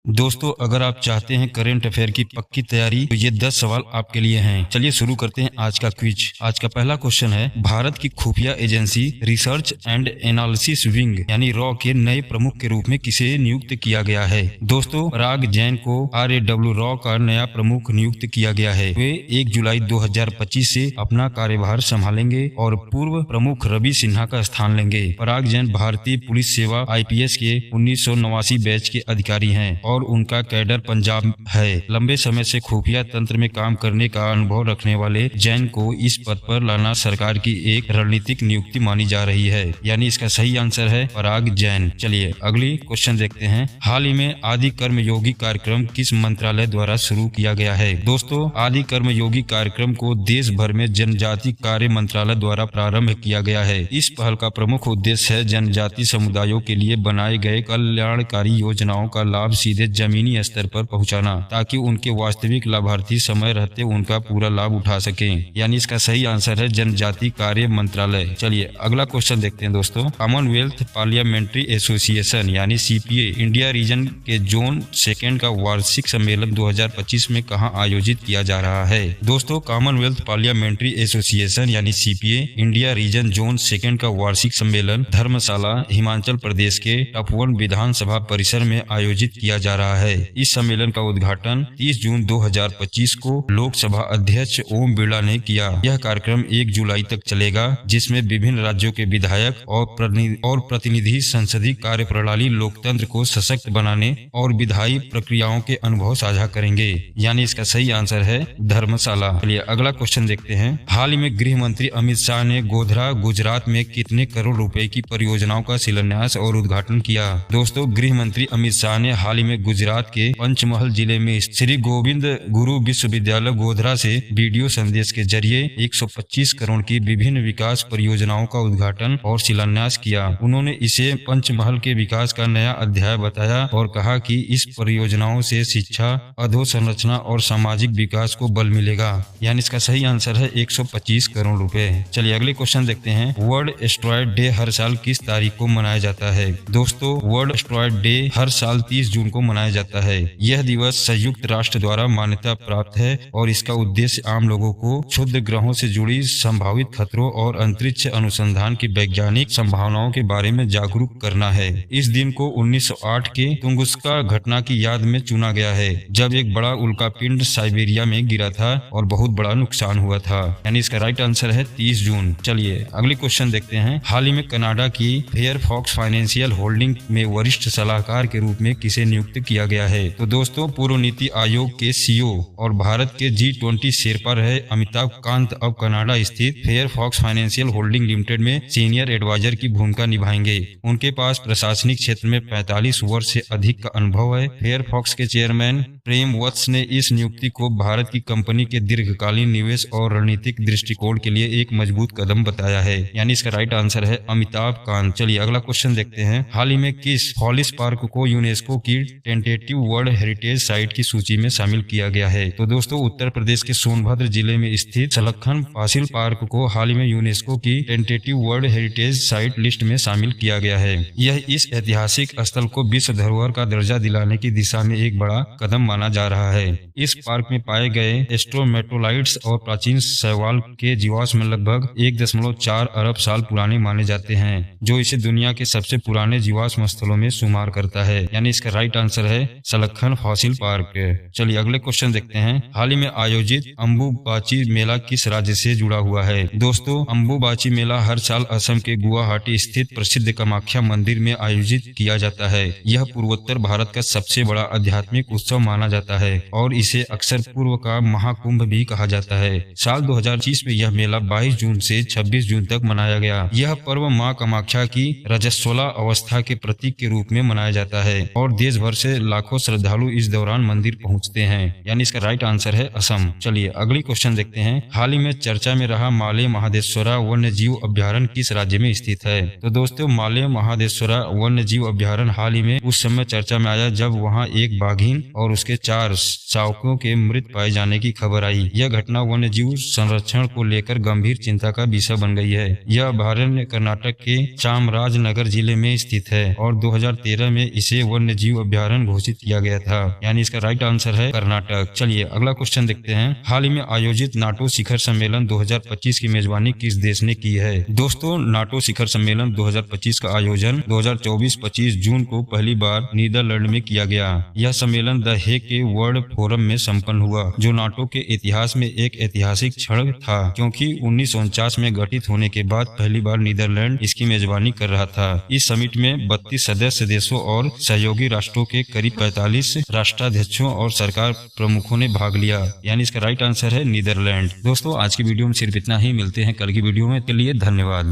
दोस्तों, अगर आप चाहते हैं करेंट अफेयर की पक्की तैयारी तो ये 10 सवाल आपके लिए हैं। चलिए शुरू करते हैं आज का क्विज। आज का पहला क्वेश्चन है, भारत की खुफिया agency research and analysis wing यानी रॉ के नए प्रमुख के रूप में किसे नियुक्त किया गया है? दोस्तों, पराग जैन को RAW रॉ का नया प्रमुख नियुक्त किया गया है। वे 1 जुलाई 2025 से अपना कार्यभार संभालेंगे और पूर्व प्रमुख रवि सिन्हा का स्थान लेंगे। पराग जैन भारतीय पुलिस सेवा IPS के 1989 बैच के अधिकारी हैं और उनका कैडर पंजाब है। लंबे समय से खुफिया तंत्र में काम करने का अनुभव रखने वाले जैन को इस पद पर लाना सरकार की एक रणनीतिक नियुक्ति मानी जा रही है, यानी इसका सही आंसर है पराग जैन। चलिए अगली क्वेश्चन देखते हैं। हाल ही में आदि कर्म योगी कार्यक्रम किस मंत्रालय द्वारा शुरू किया गया है? दोस्तों, आदि कर्म योगी कार्यक्रम को देश भर में जनजाति कार्य मंत्रालय द्वारा प्रारंभ किया गया है। इस पहल का प्रमुख उद्देश्य है जनजाति समुदायों के लिए बनाए गए कल्याणकारी योजनाओं का लाभ सीधे जमीनी स्तर पर पहुंचाना, ताकि उनके वास्तविक लाभार्थी समय रहते उनका पूरा लाभ उठा सकें, यानी इसका सही आंसर है जनजाति कार्य मंत्रालय। चलिए अगला क्वेश्चन देखते हैं दोस्तों। कॉमनवेल्थ पार्लियामेंट्री एसोसिएशन यानी CPA इंडिया रीजन के जोन 2 का वार्षिक सम्मेलन 2025 में कहां आयोजित किया जा रहा है? दोस्तों, कॉमनवेल्थ पार्लियामेंट्री एसोसिएशन यानी CPA इंडिया रीजन जोन 2 का वार्षिक सम्मेलन धर्मशाला, हिमाचल प्रदेश के तपोवन विधानसभा परिसर में आयोजित किया जा रहा है। इस सम्मेलन का उद्घाटन 30 जून 2025 को लोकसभा अध्यक्ष ओम बिरला ने किया। यह कार्यक्रम 1 जुलाई तक चलेगा, जिसमें विभिन्न राज्यों के विधायक और प्रतिनिधि संसदीय कार्य प्रणाली लोकतंत्र को सशक्त बनाने और विधायी प्रक्रियाओं के अनुभव साझा करेंगे, यानी इसका सही आंसर है धर्मशाला। चलिए अगला क्वेश्चन देखते हैं। हाल ही में गृह मंत्री अमित शाह ने गोधरा गुजरात में कितने करोड़ रुपए की परियोजनाओं का शिलान्यास और उद्घाटन किया? दोस्तों, गृह मंत्री अमित शाह ने हाल ही में गुजरात के पंचमहल जिले में श्री गोविंद गुरु विश्वविद्यालय गोधरा से वीडियो संदेश के जरिए 125 करोड़ की विभिन्न विकास परियोजनाओं का उद्घाटन और शिलान्यास किया। उन्होंने इसे पंचमहल के विकास का नया अध्याय बताया और कहा कि इस परियोजनाओं से शिक्षा, अधोसंरचना और सामाजिक विकास को बल मिलेगा, यानी इसका सही आंसर है 125 करोड़ रुपए। चलिए अगले क्वेश्चन देखते हैं। वर्ल्ड एस्ट्रॉयड डे हर साल किस तारीख को मनाया जाता है? दोस्तों, वर्ल्ड एस्ट्रॉयड डे हर साल 30 जून को मनाया जाता है। यह दिवस संयुक्त राष्ट्र द्वारा मान्यता प्राप्त है और इसका उद्देश्य आम लोगों को क्षुद्र ग्रहों से जुड़ी संभावित खतरों और अंतरिक्ष अनुसंधान की वैज्ञानिक संभावनाओं के बारे में जागरूक करना है। इस दिन को 1908 के तुंगुस्का घटना की याद में चुना गया है, जब एक बड़ा उल्कापिंड साइबेरिया में गिरा था और बहुत बड़ा नुकसान हुआ था, यानी इसका राइट आंसर है 30 जून। चलिए अगले क्वेश्चन देखते हैं। हाल ही में कनाडा की फेयरफॉक्स फाइनेंशियल होल्डिंग में वरिष्ठ सलाहकार के रूप में किसे नियुक्त किया गया है? तो दोस्तों, पूर्व नीति आयोग के CEO और भारत के G20 शेरपा रहे अमिताभ कांत अब कनाडा स्थित फेयरफॉक्स फाइनेंशियल होल्डिंग लिमिटेड में सीनियर एडवाइजर की भूमिका निभाएंगे। उनके पास प्रशासनिक क्षेत्र में 45 वर्ष से अधिक का अनुभव है। फेयरफॉक्स के चेयरमैन प्रेम वत्स ने इस नियुक्ति को भारत की कंपनी के दीर्घकालीन निवेश और रणनीतिक दृष्टिकोण के लिए एक मजबूत कदम बताया है, यानी इसका राइट आंसर है अमिताभ कांत। चलिए अगला क्वेश्चन देखते हैं। हाल ही में किस फॉलिस पार्क को यूनेस्को की टेंटेटिव वर्ल्ड हेरिटेज साइट की सूची में शामिल किया गया है? तो दोस्तों, उत्तर प्रदेश के सोनभद्र जिले में स्थित सलखन फासिल पार्क को हाल ही में यूनेस्को की tentative world heritage site list में शामिल किया गया है। यह इस ऐतिहासिक स्थल को विश्व धरोहर का दर्जा दिलाने की दिशा में एक बड़ा कदम माना जा रहा है। इस पार्क में पाए गए स्ट्रोमेटोलाइट्स और प्राचीन शैवाल के जीवाश्म लगभग 1.4 अरब साल पुराने माने जाते हैं, जो इसे दुनिया के सबसे पुराने जीवाश्म स्थलों में शुमार करता है, यानी इसका राइट आंसर है सलखन फॉसिल पार्क। चलिए अगले क्वेश्चन देखते हैं। हाल ही में आयोजित अम्बुबाची मेला किस राज्य से जुड़ा हुआ है? दोस्तों, अम्बुबाची मेला हर साल असम के गुवाहाटी स्थित प्रसिद्ध कामाख्या मंदिर में आयोजित किया जाता है। यह पूर्वोत्तर भारत का सबसे बड़ा आध्यात्मिक उत्सव माना जाता है और इसे अक्सर पूर्व का महाकुंभ भी कहा जाता है। साल 2025 में यह मेला 22 जून से 26 जून तक मनाया गया। यह पर्व मां कामाख्या की रजस्वला अवस्था के प्रतीक के रूप में मनाया जाता है और देश भर से लाखों श्रद्धालु इस दौरान मंदिर पहुंचते हैं, यानी इसका राइट आंसर है असम। चलिए अगली क्वेश्चन देखते हैं। हाल ही में चर्चा में रहा माले महादेश्वरा वन्य जीव अभ्यारण्य किस राज्य में स्थित है? तो दोस्तों, माले महादेश्वरा वन्य जीव अभ्यारण्य हाल ही में उस समय चर्चा में आया जब वहां एक बाघिन और उसके उसके 4 शावकों के मृत पाए जाने की खबर आई। यह घटना वन्य जीव संरक्षण को लेकर गंभीर चिंता का विषय बन गई है। यह अभयारण्य कर्नाटक के चामराजनगर जिले में स्थित है और 2013 में इसे वन्य जीव अभयारण्य घोषित किया गया था, यानी इसका राइट आंसर है कर्नाटक। चलिए अगला क्वेश्चन देखते हैं। हाल ही में आयोजित नाटो शिखर सम्मेलन 2025 की मेजबानी किस देश ने की है? दोस्तों, नाटो शिखर सम्मेलन 2025 का आयोजन 2024-25 जून को पहली बार नीदरलैंड में किया गया। यह सम्मेलन द हेग के वर्ल्ड फोरम में संपन्न हुआ, जो नाटो के इतिहास में एक ऐतिहासिक क्षण था, क्योंकि 1949 में गठित होने के बाद पहली बार नीदरलैंड इसकी मेजबानी कर रहा था। इस समिट में 32 सदस्य देशों और सहयोगी राष्ट्रों के करीब 45 राष्ट्राध्यक्षों और सरकार प्रमुखों ने भाग लिया, यानी इसका राइट आंसर है नीदरलैंड। दोस्तों, आज की वीडियो में सिर्फ इतना ही। मिलते हैं कल की वीडियो में। के लिए धन्यवाद।